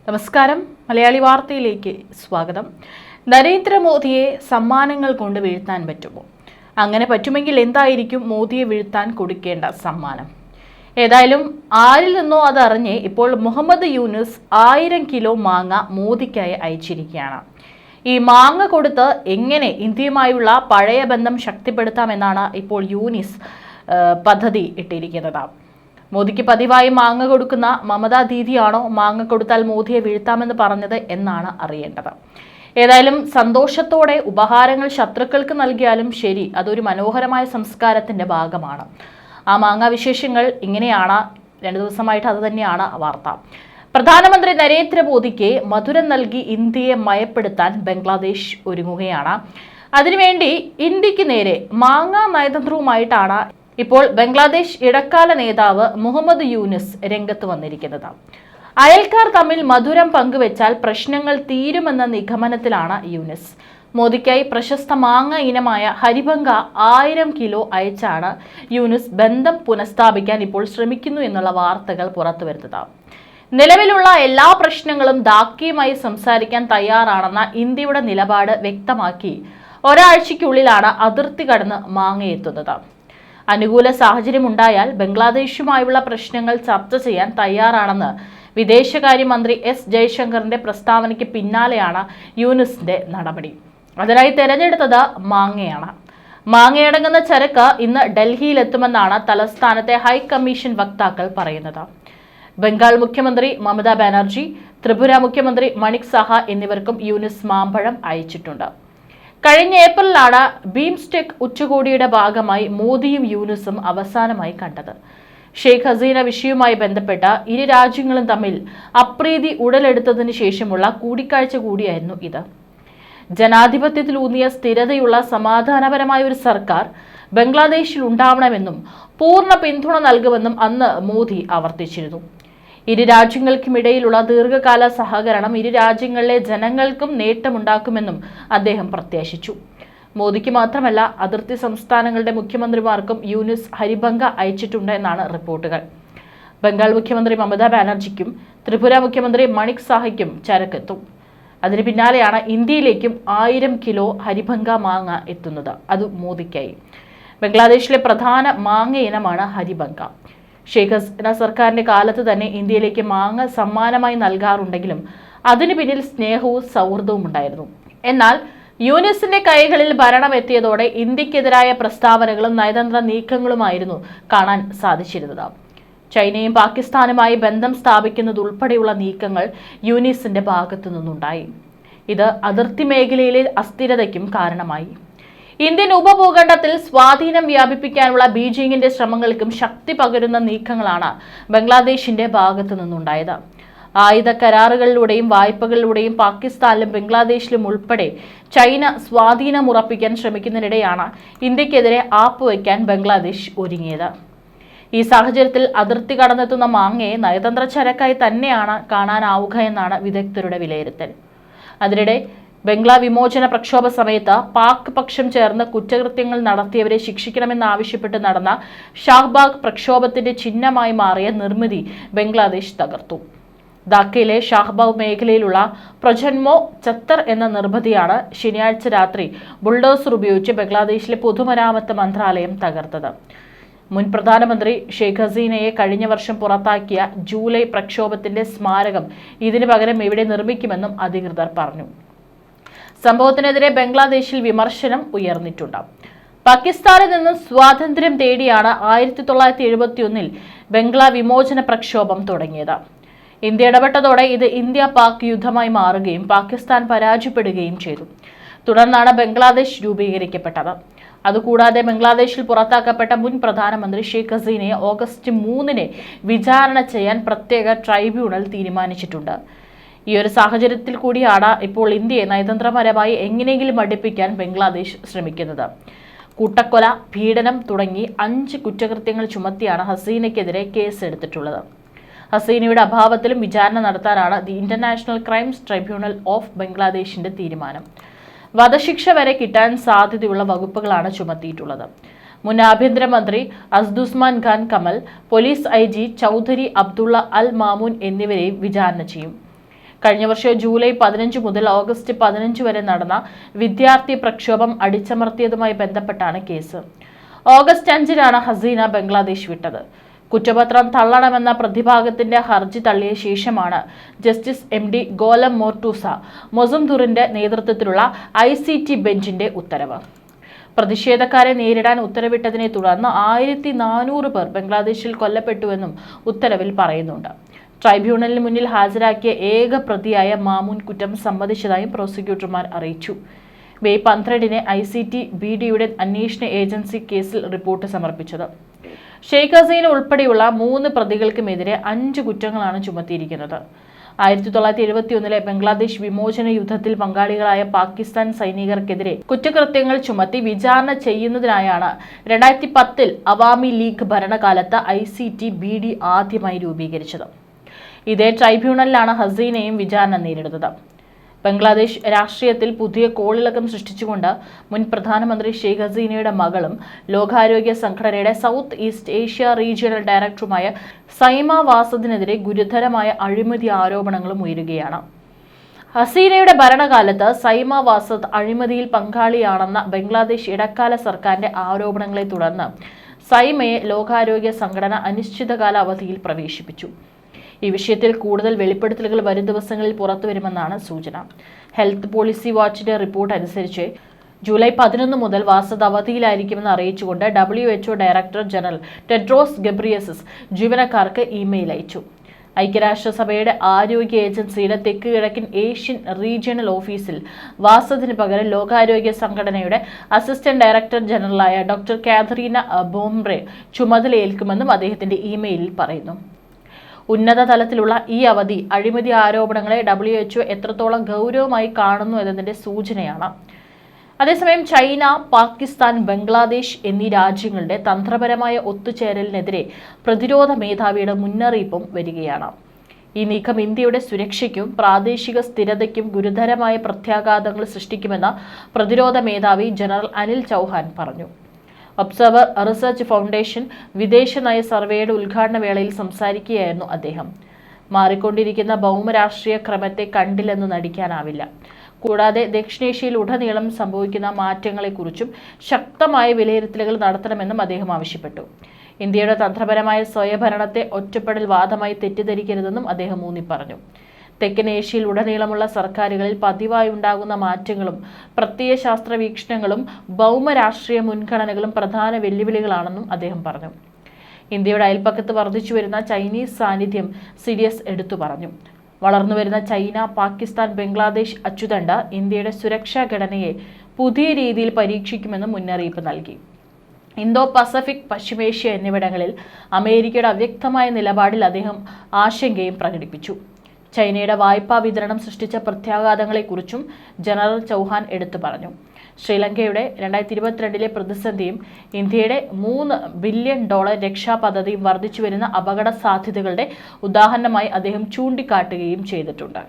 നമസ്കാരം. മലയാളി വാർത്തയിലേക്ക് സ്വാഗതം. നരേന്ദ്രമോദിയെ സമ്മാനങ്ങൾ കൊണ്ട് വീഴ്ത്താൻ പറ്റുമോ? അങ്ങനെ പറ്റുമെങ്കിൽ എന്തായിരിക്കും മോദിയെ വീഴ്ത്താൻ കൊടുക്കേണ്ട സമ്മാനം? ഏതായാലും ആരിൽ നിന്നോ അതറിഞ്ഞ് ഇപ്പോൾ മുഹമ്മദ് യൂനുസ് 1000 കിലോ മാങ്ങ മോദിക്കായി അയച്ചിരിക്കുകയാണ്. ഈ മാങ്ങ കൊടുത്ത് എങ്ങനെ ഇന്ത്യയുമായുള്ള പഴയ ബന്ധം ശക്തിപ്പെടുത്താമെന്നാണ് ഇപ്പോൾ യൂനിസ് പദ്ധതി ഇട്ടിരിക്കുന്നത്. മോദിക്ക് പതിവായി മാങ്ങ കൊടുക്കുന്ന മമതാ ദീദിയാണോ മാങ്ങ കൊടുത്താൽ മോദിയെ വീഴ്ത്താമെന്ന് പറഞ്ഞത് എന്നാണ് അറിയേണ്ടത്. ഏതായാലും സന്തോഷത്തോടെ ഉപഹാരങ്ങൾ ശത്രുക്കൾക്ക് നൽകിയാലും ശരി, അതൊരു മനോഹരമായ സംസ്കാരത്തിന്റെ ഭാഗമാണ്. ആ മാങ്ങാ വിശേഷങ്ങൾ ഇങ്ങനെയാണ്. 2 ദിവസമായിട്ട് അത് തന്നെയാണ് വാർത്ത. പ്രധാനമന്ത്രി നരേന്ദ്രമോദിക്ക് മധുരം നൽകി ഇന്ത്യയെ മയപ്പെടുത്താൻ ബംഗ്ലാദേശ് ഒരുങ്ങുകയാണ്. അതിനുവേണ്ടി ഇന്ത്യക്ക് നേരെ മാങ്ങാ നയതന്ത്രവുമായിട്ടാണ് ഇപ്പോൾ ബംഗ്ലാദേശ് ഇടക്കാല നേതാവ് മുഹമ്മദ് യൂനുസ് രംഗത്ത് വന്നിരിക്കുന്നത്. അയൽക്കാർ തമ്മിൽ മധുരം പങ്കുവെച്ചാൽ പ്രശ്നങ്ങൾ തീരുമെന്ന നിഗമനത്തിലാണ് യൂനുസ്. മോദിക്കായി പ്രശസ്ത മാങ്ങ ഇനമായ ഹരിഭംഗ 1000 കിലോ അയച്ചാണ് യൂനുസ് ബന്ധം പുനഃസ്ഥാപിക്കാൻ ഇപ്പോൾ ശ്രമിക്കുന്നു എന്നുള്ള വാർത്തകൾ പുറത്തുവരുന്നത്. നിലവിലുള്ള എല്ലാ പ്രശ്നങ്ങളും ധാക്കയുമായി സംസാരിക്കാൻ തയ്യാറാണെന്ന ഇന്ത്യയുടെ നിലപാട് വ്യക്തമാക്കി ഒരാഴ്ചയ്ക്കുള്ളിലാണ് അതിർത്തി കടന്ന് മാങ്ങയെത്തുന്നത്. അനുകൂല സാഹചര്യമുണ്ടായാൽ ബംഗ്ലാദേശുമായുള്ള പ്രശ്നങ്ങൾ ചർച്ച ചെയ്യാൻ തയ്യാറാണെന്ന് വിദേശകാര്യമന്ത്രി എസ് ജയശങ്കറിന്റെ പ്രസ്താവനയ്ക്ക് പിന്നാലെയാണ് യൂനുസിന്റെ നടപടി. അതിനായി തെരഞ്ഞെടുത്തത് മാങ്ങയാണ്. മാങ്ങയടങ്ങുന്ന ചരക്ക് ഇന്ന് ഡൽഹിയിലെത്തുമെന്നാണ് തലസ്ഥാനത്തെ ഹൈക്കമ്മീഷൻ വക്താക്കൾ പറയുന്നത്. ബംഗാൾ മുഖ്യമന്ത്രി മമതാ ബാനർജി, ത്രിപുര മുഖ്യമന്ത്രി മണിക് സാഹ എന്നിവർക്കും യൂനുസ് മാമ്പഴം അയച്ചിട്ടുണ്ട്. കഴിഞ്ഞ ഏപ്രിലാണ് ബീംസ്റ്റെക് ഉച്ചകോടിയുടെ ഭാഗമായി മോദിയും യൂനുസും അവസാനമായി കണ്ടത്. ഷെയ്ഖ് ഹസീന വിഷയവുമായി ബന്ധപ്പെട്ട ഇരു രാജ്യങ്ങളും തമ്മിൽ അപ്രീതി ഉടലെടുത്തതിനു ശേഷമുള്ള കൂടിക്കാഴ്ച കൂടിയായിരുന്നു ഇത്. ജനാധിപത്യത്തിലൂന്നിയ സ്ഥിരതയുള്ള സമാധാനപരമായ ഒരു സർക്കാർ ബംഗ്ലാദേശിൽ ഉണ്ടാവണമെന്നും പൂർണ്ണ പിന്തുണ നൽകുമെന്നും അന്ന് മോദി ആവർത്തിച്ചിരുന്നു. ഇരു രാജ്യങ്ങൾക്കുമിടയിലുള്ള ദീർഘകാല സഹകരണം ഇരു രാജ്യങ്ങളിലെ ജനങ്ങൾക്കും നേട്ടമുണ്ടാക്കുമെന്നും അദ്ദേഹം പ്രത്യാശിച്ചു. മോദിക്ക് മാത്രമല്ല, അതിർത്തി സംസ്ഥാനങ്ങളുടെ മുഖ്യമന്ത്രിമാർക്കും യൂനുസ് ഹരിഭംഗ അയച്ചിട്ടുണ്ട് എന്നാണ് റിപ്പോർട്ടുകൾ. ബംഗാൾ മുഖ്യമന്ത്രി മമതാ ബാനർജിക്കും ത്രിപുര മുഖ്യമന്ത്രി മണിക് സാഹയ്ക്കും ചരക്കെത്തും. അതിന് പിന്നാലെയാണ് ഇന്ത്യയിലേക്കും 1000 കിലോ ഹരിഭംഗ മാങ്ങ എത്തുന്നത്. അത് മോദിക്കായി. ബംഗ്ലാദേശിലെ പ്രധാന മാങ്ങ ഇനമാണ് ഹരിഭംഗ. ഷെയ്ഖ് ഹസീന സർക്കാരിന്റെ കാലത്ത് തന്നെ ഇന്ത്യയിലേക്ക് മാങ്ങ സമ്മാനമായി നൽകാറുണ്ടെങ്കിലും അതിനു പിന്നിൽ സ്നേഹവും സൗഹൃദവും ഉണ്ടായിരുന്നു. എന്നാൽ യൂനുസിന്റെ കൈകളിൽ ഭരണം എത്തിയതോടെ ഇന്ത്യക്കെതിരായ പ്രസ്താവനകളും നയതന്ത്ര നീക്കങ്ങളുമായിരുന്നു കാണാൻ സാധിച്ചിരുന്നത്. ചൈനയും പാകിസ്ഥാനുമായി ബന്ധം സ്ഥാപിക്കുന്നതുൾപ്പെടെയുള്ള നീക്കങ്ങൾ യൂനുസിന്റെ ഭാഗത്തു നിന്നുണ്ടായി. ഇത് അതിർത്തി മേഖലയിലെ അസ്ഥിരതയ്ക്കും കാരണമായി. ഇന്ത്യൻ ഉപഭൂഖണ്ഡത്തിൽ സ്വാധീനം വ്യാപിപ്പിക്കാനുള്ള ബീജിംഗിന്റെ ശ്രമങ്ങൾക്കും ശക്തി പകരുന്ന നീക്കങ്ങളാണ് ബംഗ്ലാദേശിന്റെ ഭാഗത്തു നിന്നുണ്ടായത്. ആയുധ കരാറുകളിലൂടെയും വായ്പകളിലൂടെയും പാകിസ്ഥാനിലും ബംഗ്ലാദേശിലും ഉൾപ്പെടെ ചൈന സ്വാധീനം ഉറപ്പിക്കാൻ ശ്രമിക്കുന്നതിനിടെയാണ് ഇന്ത്യക്കെതിരെ ആപ്പ് വയ്ക്കാൻ ബംഗ്ലാദേശ് ഒരുങ്ങിയത്. ഈ സാഹചര്യത്തിൽ അതിർത്തി കടന്നെത്തുന്ന മാങ്ങയെ നയതന്ത്ര ചരക്കായി തന്നെയാണ് കാണാനാവുക എന്നാണ് വിദഗ്ധരുടെ വിലയിരുത്തൽ. അതിനിടെ ബംഗ്ലാ വിമോചന പ്രക്ഷോഭ സമയത്ത് പാക് പക്ഷം ചേർന്ന് കുറ്റകൃത്യങ്ങൾ നടത്തിയവരെ ശിക്ഷിക്കണമെന്നാവശ്യപ്പെട്ട് നടന്ന ഷാഹ്ബാഗ് പ്രക്ഷോഭത്തിന്റെ ചിഹ്നമായി മാറിയ നിർമ്മിതി ബംഗ്ലാദേശ് തകർത്തു. ധാക്കയിലെ ഷാഹ്ബാഗ് മേഖലയിലുള്ള പ്രൊജന്മോ ചത്തർ എന്ന നിർമ്മിതിയാണ് ശനിയാഴ്ച രാത്രി ബുൾഡോസർ ഉപയോഗിച്ച് ബംഗ്ലാദേശിലെ പൊതുമരാമത്ത് മന്ത്രാലയം തകർത്തത്. മുൻ പ്രധാനമന്ത്രി ഷെയ്ഖ് ഹസീനയെ കഴിഞ്ഞ വർഷം പുറത്താക്കിയ ജൂലൈ പ്രക്ഷോഭത്തിന്റെ സ്മാരകം ഇതിനു പകരം ഇവിടെ നിർമ്മിക്കുമെന്നും അധികൃതർ പറഞ്ഞു. സംഭവത്തിനെതിരെ ബംഗ്ലാദേശിൽ വിമർശനം ഉയർന്നിട്ടുണ്ട്. പാകിസ്ഥാനിൽ നിന്ന് സ്വാതന്ത്ര്യം തേടിയാണ് 1971 ബംഗ്ലാ വിമോചന പ്രക്ഷോഭം തുടങ്ങിയത്. ഇന്ത്യ ഇടപെട്ടതോടെ ഇത് ഇന്ത്യ പാക് യുദ്ധമായി മാറുകയും പാകിസ്ഥാൻ പരാജയപ്പെടുകയും ചെയ്തു. തുടർന്നാണ് ബംഗ്ലാദേശ് രൂപീകരിക്കപ്പെട്ടത്. അതുകൂടാതെ ബംഗ്ലാദേശിൽ പുറത്താക്കപ്പെട്ട മുൻ പ്രധാനമന്ത്രി ഷെയ്ഖ് ഹസീനയെ ഓഗസ്റ്റ് 3 വിചാരണ ചെയ്യാൻ പ്രത്യേക ട്രൈബ്യൂണൽ തീരുമാനിച്ചിട്ടുണ്ട്. ഈ ഒരു സാഹചര്യത്തിൽ കൂടിയാണ് ഇപ്പോൾ ഇന്ത്യയെ നയതന്ത്രപരമായി എങ്ങനെയെങ്കിലും അടുപ്പിക്കാൻ ബംഗ്ലാദേശ് ശ്രമിക്കുന്നത്. കൂട്ടക്കൊല, പീഡനം തുടങ്ങി 5 കുറ്റകൃത്യങ്ങൾ ചുമത്തിയാണ് ഹസീനയ്ക്കെതിരെ കേസ് എടുത്തിട്ടുള്ളത്. ഹസീനയുടെ അഭാവത്തിലും വിചാരണ നടത്താനാണ് the international crimes tribunal of ബംഗ്ലാദേശിന്റെ തീരുമാനം. വധശിക്ഷ വരെ കിട്ടാൻ സാധ്യതയുള്ള വകുപ്പുകളാണ് ചുമത്തിയിട്ടുള്ളത്. മുൻ ആഭ്യന്തരമന്ത്രി അസ്ദുസ്മാൻ ഖാൻ കമൽ, പോലീസ് IG ചൗധരി അബ്ദുള്ള അൽ മാമൂൻ എന്നിവരെയും വിചാരണ ചെയ്യും. കഴിഞ്ഞ വർഷം ജൂലൈ 15 മുതൽ ഓഗസ്റ്റ് 15 വരെ നടന്ന വിദ്യാർത്ഥി പ്രക്ഷോഭം അടിച്ചമർത്തിയതുമായി ബന്ധപ്പെട്ടാണ് കേസ്. ഓഗസ്റ്റ് 5-നാണ് ഹസീന ബംഗ്ലാദേശ് വിട്ടത്. കുറ്റപത്രം തള്ളണമെന്ന പ്രതിഭാഗത്തിന്റെ ഹർജി തള്ളിയ ശേഷമാണ് ജസ്റ്റിസ് MD ഗോലം മോർട്ടൂസ മൊസുംദുറിന്റെ നേതൃത്വത്തിലുള്ള ICT ബെഞ്ചിന്റെ ഉത്തരവ്. പ്രതിഷേധക്കാരെ നേരിടാൻ ഉത്തരവിട്ടതിനെ തുടർന്ന് 1400 പേർ ബംഗ്ലാദേശിൽ കൊല്ലപ്പെട്ടുവെന്നും ഉത്തരവിൽ പറയുന്നുണ്ട്. ട്രൈബ്യൂണലിന് മുന്നിൽ ഹാജരാക്കിയ ഏക പ്രതിയായ മാമൂൻ കുറ്റം സമ്മതിച്ചതായും പ്രോസിക്യൂട്ടർമാർ അറിയിച്ചു. മെയ് 12-ന് ICT BDയുടെ അന്വേഷണ ഏജൻസി കേസിൽ റിപ്പോർട്ട് സമർപ്പിച്ചത്. ഷെയ്ഖ് ഹസീന ഉൾപ്പെടെയുള്ള 3 പ്രതികൾക്കുമെതിരെ 5 കുറ്റങ്ങളാണ് ചുമത്തിയിരിക്കുന്നത്. 1971-ലെ ബംഗ്ലാദേശ് വിമോചന യുദ്ധത്തിൽ പങ്കാളികളായ പാകിസ്ഥാൻ സൈനികർക്കെതിരെ കുറ്റകൃത്യങ്ങൾ ചുമത്തി വിചാരണ ചെയ്യുന്നതിനായാണ് 2010-ൽ അവാമി ലീഗ് ഭരണകാലത്ത് ICT BD ആദ്യമായി രൂപീകരിച്ചത്. ഇതേ ട്രൈബ്യൂണലിലാണ് ഹസീനയും വിചാരണ നേരിടുന്നത്. ബംഗ്ലാദേശ് രാഷ്ട്രീയത്തിൽ പുതിയ കോളിളക്കം സൃഷ്ടിച്ചുകൊണ്ട് മുൻ പ്രധാനമന്ത്രി ഷെയ്ഖ് ഹസീനയുടെ മകളും ലോകാരോഗ്യ സംഘടനയുടെ സൗത്ത് ഈസ്റ്റ് ഏഷ്യ റീജിയണൽ ഡയറക്ടറുമായ സൈമ വാസദിനെതിരെ ഗുരുതരമായ അഴിമതി ആരോപണങ്ങളും ഉയരുകയാണ്. ഹസീനയുടെ ഭരണകാലത്ത് സൈമ വാസദ് അഴിമതിയിൽ പങ്കാളിയാണെന്ന ബംഗ്ലാദേശ് ഇടക്കാല സർക്കാരിന്റെ ആരോപണങ്ങളെ തുടർന്ന് സൈമയെ ലോകാരോഗ്യ സംഘടന അനിശ്ചിതകാല അവധിയിൽ പ്രവേശിപ്പിച്ചു. ഈ വിഷയത്തിൽ കൂടുതൽ വെളിപ്പെടുത്തലുകൾ വരും ദിവസങ്ങളിൽ പുറത്തുവരുമെന്നാണ് സൂചന. ഹെൽത്ത് പോളിസി വാച്ചിന്റെ റിപ്പോർട്ട് അനുസരിച്ച് ജൂലൈ 11 മുതൽ വാസദ് അവധിയിലായിരിക്കുമെന്ന് അറിയിച്ചുകൊണ്ട് WHO director general Tedros Ghebreyesus ജീവനക്കാർക്ക് ഇമെയിൽ അയച്ചു. ഐക്യരാഷ്ട്രസഭയുടെ ആരോഗ്യ ഏജൻസിയുടെ തെക്ക് കിഴക്കൻ ഏഷ്യൻ റീജിയണൽ ഓഫീസിൽ വാസദിന് പകരം ലോകാരോഗ്യ സംഘടനയുടെ അസിസ്റ്റന്റ് ഡയറക്ടർ ജനറലായ ഡോക്ടർ കാതറീന ബോംബ്രെ ചുമതലയേൽക്കുമെന്നും അദ്ദേഹത്തിന്റെ ഇമെയിലിൽ പറയുന്നു. ഉന്നത തലത്തിലുള്ള ഈ അവധി അഴിമതി ആരോപണങ്ങളെ WHO എത്രത്തോളം ഗൗരവമായി കാണുന്നു എന്നതിന്റെ സൂചനയാണ്. അതേസമയം ചൈന, പാകിസ്ഥാൻ, ബംഗ്ലാദേശ് എന്നീ രാജ്യങ്ങളുടെ തന്ത്രപരമായ ഒത്തുചേരലിനെതിരെ പ്രതിരോധ മേധാവിയുടെ മുന്നറിയിപ്പും വരികയാണ്. ഈ നീക്കം ഇന്ത്യയുടെ സുരക്ഷയ്ക്കും പ്രാദേശിക സ്ഥിരതയ്ക്കും ഗുരുതരമായ പ്രത്യാഘാതങ്ങൾ സൃഷ്ടിക്കുമെന്ന് പ്രതിരോധ മേധാവി ജനറൽ അനിൽ ചൗഹാൻ പറഞ്ഞു. ഒബ്സർവർ റിസർച്ച് ഫൗണ്ടേഷൻ വിദേശ നയ സർവേയുടെ ഉദ്ഘാടന വേളയിൽ സംസാരിക്കുകയായിരുന്നു അദ്ദേഹം. മാറിക്കൊണ്ടിരിക്കുന്ന ഭൗമരാഷ്ട്രീയ ക്രമത്തെ കണ്ടില്ലെന്ന് നടിക്കാനാവില്ല. കൂടാതെ ദക്ഷിണേഷ്യയിൽ ഉടനീളം സംഭവിക്കുന്ന മാറ്റങ്ങളെക്കുറിച്ചും ശക്തമായ വിലയിരുത്തലുകൾ നടത്തണമെന്നും അദ്ദേഹം ആവശ്യപ്പെട്ടു. ഇന്ത്യയുടെ തന്ത്രപരമായ സ്വയംഭരണത്തെ ഒറ്റപ്പെടൽ വാദമായി തെറ്റിദ്ധരിക്കരുതെന്നും അദ്ദേഹം ഊന്നിപ്പറഞ്ഞു. തെക്കൻ ഏഷ്യയിൽ ഉടനീളമുള്ള സർക്കാരുകളിൽ പതിവായി ഉണ്ടാകുന്ന മാറ്റങ്ങളും പ്രത്യയശാസ്ത്ര വീക്ഷണങ്ങളും ഭൗമരാഷ്ട്രീയ മുൻഗണനകളും പ്രധാന വെല്ലുവിളികളാണെന്നും അദ്ദേഹം പറഞ്ഞു. ഇന്ത്യയുടെ അയൽപ്പക്കത്ത് വർദ്ധിച്ചു വരുന്ന ചൈനീസ് സാന്നിധ്യം CDS എടുത്തു പറഞ്ഞു. വളർന്നുവരുന്ന ചൈന, പാകിസ്ഥാൻ, ബംഗ്ലാദേശ് അച്ചുതണ്ട് ഇന്ത്യയുടെ സുരക്ഷാ ഘടനയെ പുതിയ രീതിയിൽ പരീക്ഷിക്കുമെന്നും മുന്നറിയിപ്പ് നൽകി. ഇന്തോ പസഫിക്, പശ്ചിമേഷ്യ എന്നിവിടങ്ങളിൽ അമേരിക്കയുടെ അവ്യക്തമായ നിലപാടിൽ അദ്ദേഹം ആശങ്കയും പ്രകടിപ്പിച്ചു. ചൈനയുടെ വായ്പാ വിതരണം സൃഷ്ടിച്ച പ്രത്യാഘാതങ്ങളെക്കുറിച്ചും ജനറൽ ചൗഹാൻ എടുത്തു പറഞ്ഞു. ശ്രീലങ്കയുടെ 2022-ലെ പ്രതിസന്ധിയും ഇന്ത്യയുടെ $3 ബില്യൺ രക്ഷാ പദ്ധതിയും വർദ്ധിച്ചുവരുന്ന അപകട സാധ്യതകളുടെ ഉദാഹരണമായി അദ്ദേഹം ചൂണ്ടിക്കാട്ടുകയും ചെയ്തിട്ടുണ്ട്.